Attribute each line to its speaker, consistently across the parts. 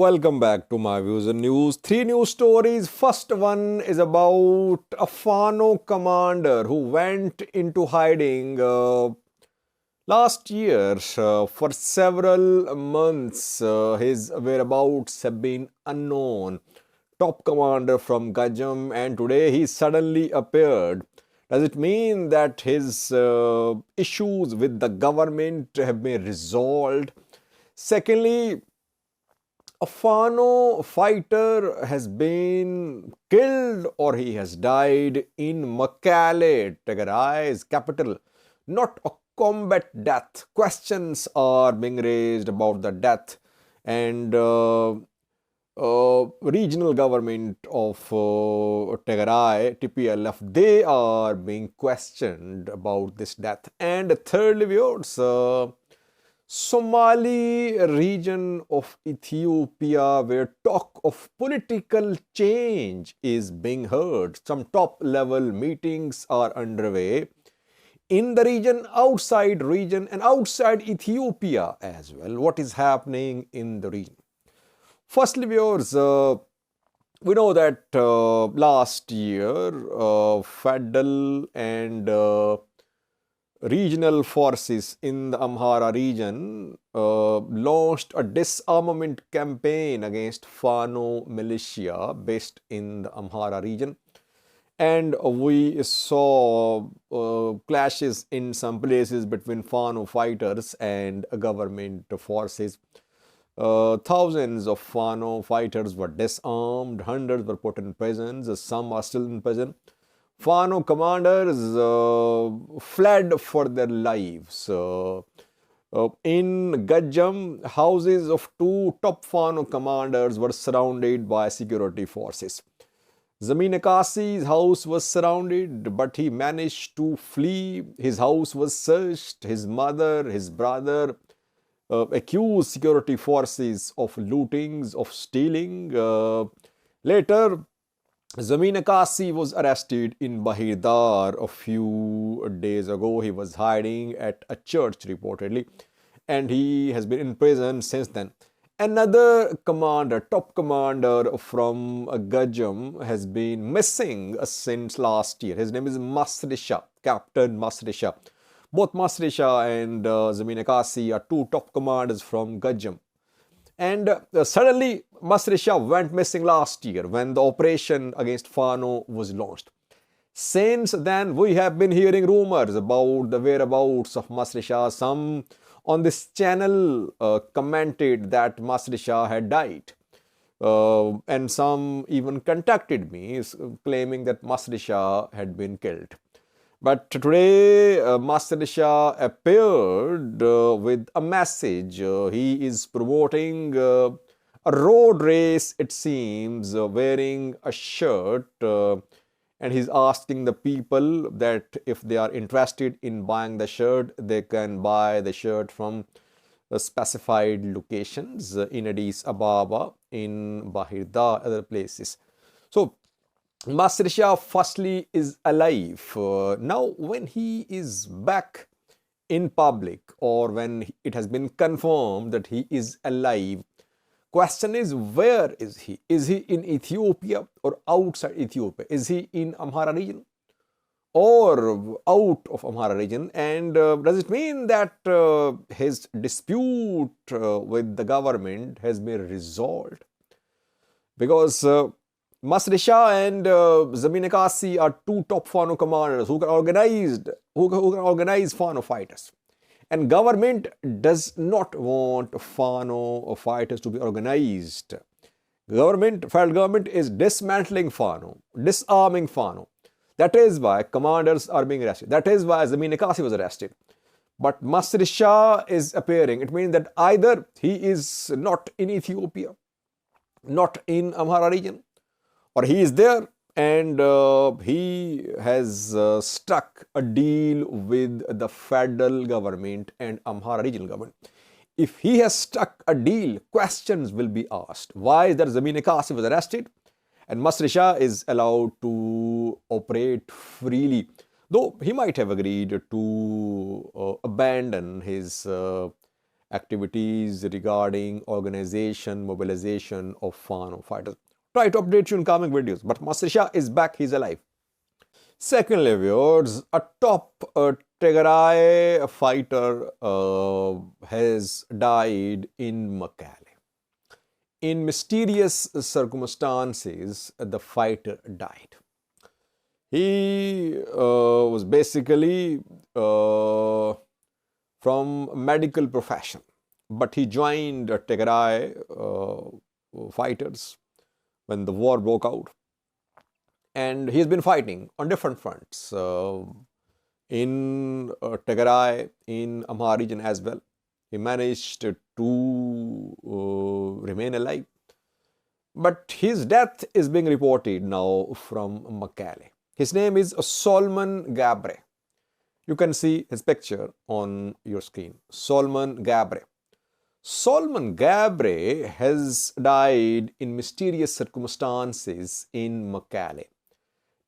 Speaker 1: Welcome back to my views and news. Three news stories. First one is about a Fano commander who went into hiding last year for several months. His whereabouts have been unknown. Top commander from Gajam, and today he suddenly appeared. Does it mean that his issues with the government have been resolved? Secondly, a Fano fighter has been killed or he has died in Mekelle, Tigray's capital. Not a combat death. Questions are being raised about the death, and regional government of Tigray, TPLF, they are being questioned about this death. And thirdly, viewers, Somali region of Ethiopia, where talk of political change is being heard. Some top level meetings are underway in the region, and outside Ethiopia as well. What is happening in the region? Firstly, viewers, we know that last year, federal and regional forces in the Amhara region launched a disarmament campaign against Fano militia based in the Amhara region. And we saw clashes in some places between Fano fighters and government forces. Thousands of Fano fighters were disarmed, hundreds were put in prisons, some are still in prison. Fano commanders fled for their lives. In Gajam, houses of two top Fano commanders were surrounded by security forces. Zameen Akasi's house was surrounded, but he managed to flee. His house was searched. His mother, his brother accused security forces of lootings, of stealing. Later, Zameen Akasi was arrested in Bahirdar a few days ago. He was hiding at a church reportedly, and he has been in prison since then. Another commander, top commander from Gajam, has been missing since last year. His name is Masrisha, Captain Masrisha. Both Masrisha and Zameen Akasi are two top commanders from Gajam. And suddenly, Masrisha went missing last year when the operation against Fano was launched. Since then, we have been hearing rumors about the whereabouts of Masrisha. Some on this channel commented that Masrisha had died. And some even contacted me claiming that Masrisha had been killed. But today, Master Shah appeared with a message. He is promoting a road race, it seems, wearing a shirt. And he's asking the people that if they are interested in buying the shirt, they can buy the shirt from specified locations in Addis Ababa, in Bahirda, other places. So, Master Shah firstly is alive. Now, when he is back in public, or when it has been confirmed that he is alive, question is, where is he? Is he in Ethiopia or outside Ethiopia? Is he in Amhara region or out of Amhara region? And does it mean that his dispute with the government has been resolved? Because Masrisha and Zameen Akasi are two top Fano commanders who can organize Fano fighters. And government does not want Fano fighters to be organized. Federal government is dismantling Fano, disarming Fano. That is why commanders are being arrested. That is why Zameen Akasi was arrested. But Masrisha is appearing. It means that either he is not in Ethiopia, not in Amhara region, or he is there and he has struck a deal with the federal government and Amhara regional government. If he has struck a deal, questions will be asked. Why is that Zameen Akasi was arrested and Masrisha is allowed to operate freely? Though he might have agreed to abandon his activities regarding organization, mobilization of Fano fighters. Try to update you in coming videos. But Master Shah is back, he's alive. Secondly, viewers, a top Tigray fighter has died in Mekelle. In mysterious circumstances, the fighter died. He was basically from medical profession, but he joined Tigray fighters when the war broke out. And he's been fighting on different fronts in Tigray, in Amhara region as well. He managed to remain alive. But his death is being reported now from Mekelle. His name is Solomon Gabre. You can see his picture on your screen. Solomon Gabre. Solomon Gabre has died in mysterious circumstances in Mekelle.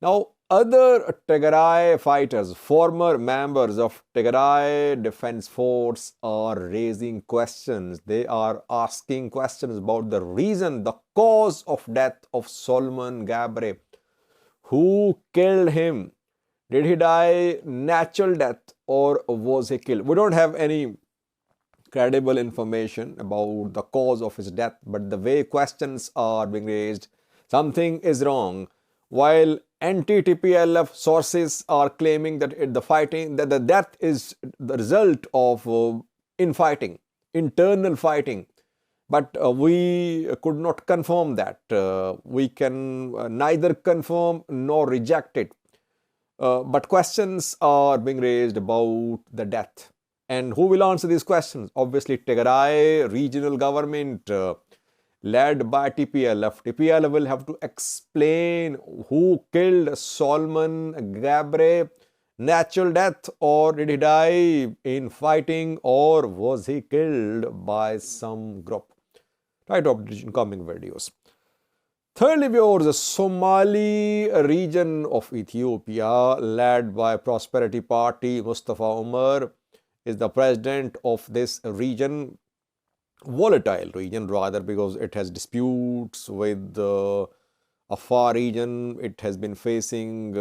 Speaker 1: Now, other Tigray fighters, former members of Tigray Defense Force are raising questions. They are asking questions about the reason, the cause of death of Solomon Gabre. Who killed him? Did he die natural death or was he killed? We don't have any credible information about the cause of his death, but the way questions are being raised, something is wrong. While anti-TPLF sources are claiming that the death is the result of infighting, internal fighting, but we could not confirm that. We can neither confirm nor reject it. But questions are being raised about the death. And who will answer these questions? Obviously, Tigray regional government led by TPLF. TPLF will have to explain who killed Solomon Gabre, natural death, or did he die in fighting, or was he killed by some group? Try to update in coming videos. Thirdly, viewers, the Somali region of Ethiopia, led by Prosperity Party, Mustafa Umar, is the president of this region. Volatile region rather, because it has disputes with Afar region. It has been facing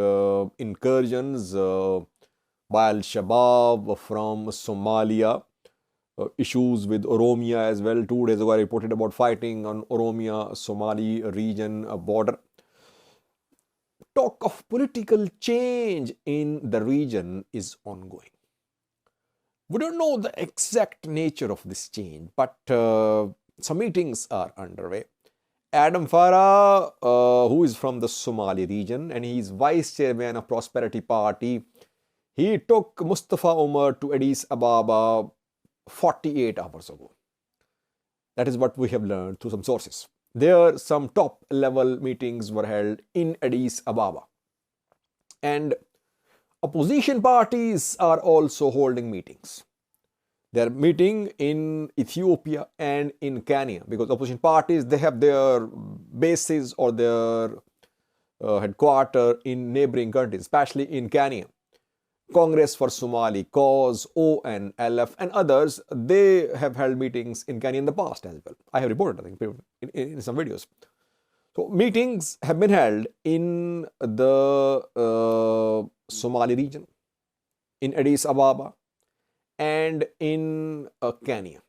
Speaker 1: incursions by Al-Shabaab from Somalia, issues with Oromia as well. 2 days ago I reported about fighting on Oromia-Somali region border. Talk of political change in the region is ongoing. We don't know the exact nature of this change, but some meetings are underway. Adam Farah, who is from the Somali region and he is vice chairman of Prosperity Party, he took Mustafa Umar to Addis Ababa 48 hours ago. That is what we have learned through some sources. There, some top level meetings were held in Addis Ababa. And opposition parties are also holding meetings. They are meeting in Ethiopia and in Kenya, because opposition parties, they have their bases or their headquarters in neighboring countries, especially in Kenya. Congress for Somali Cause, ONLF, and others, they have held meetings in Kenya in the past as well. I have reported, I think, in some videos. So meetings have been held in the Somali region, in Addis Ababa, and in Kenya.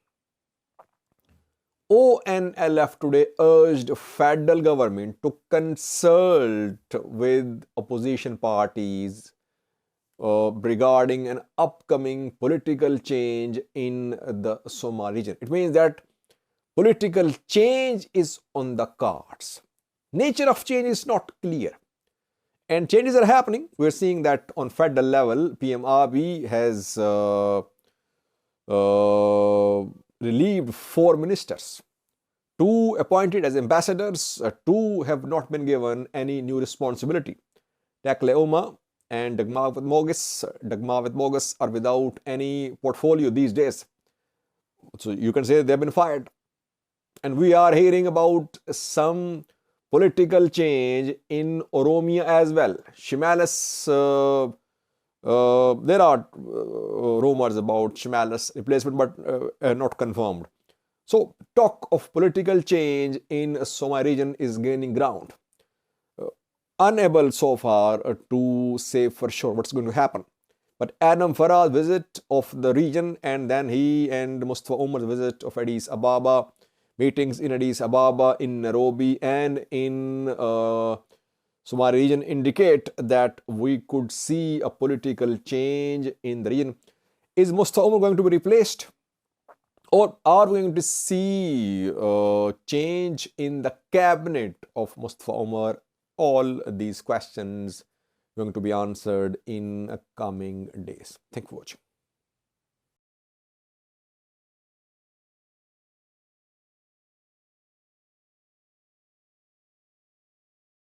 Speaker 1: ONLF today urged federal government to consult with opposition parties regarding an upcoming political change in the Somali region. It means that political change is on the cards. Nature of change is not clear. And changes are happening. We're seeing that on federal level, PM Abiy has relieved 4 ministers. 2 appointed as ambassadors, 2 have not been given any new responsibility. Takleoma and Dagmawit Mogus are without any portfolio these days. So you can say they've been fired. And we are hearing about some political change in Oromia as well. Shimalis There are rumors about Shimala's replacement, but not confirmed. So, talk of political change in Somali region is gaining ground. Unable so far to say for sure what's going to happen. But Adam Farah's visit of the region, and then he and Mustafa Umar's visit of Addis Ababa, meetings in Addis Ababa, in Nairobi, and in Somali region indicate that we could see a political change in the region. Is Mustafa Umar going to be replaced? Or are we going to see change in the cabinet of Mustafa Umar? All these questions going to be answered in coming days. Thank you for watching.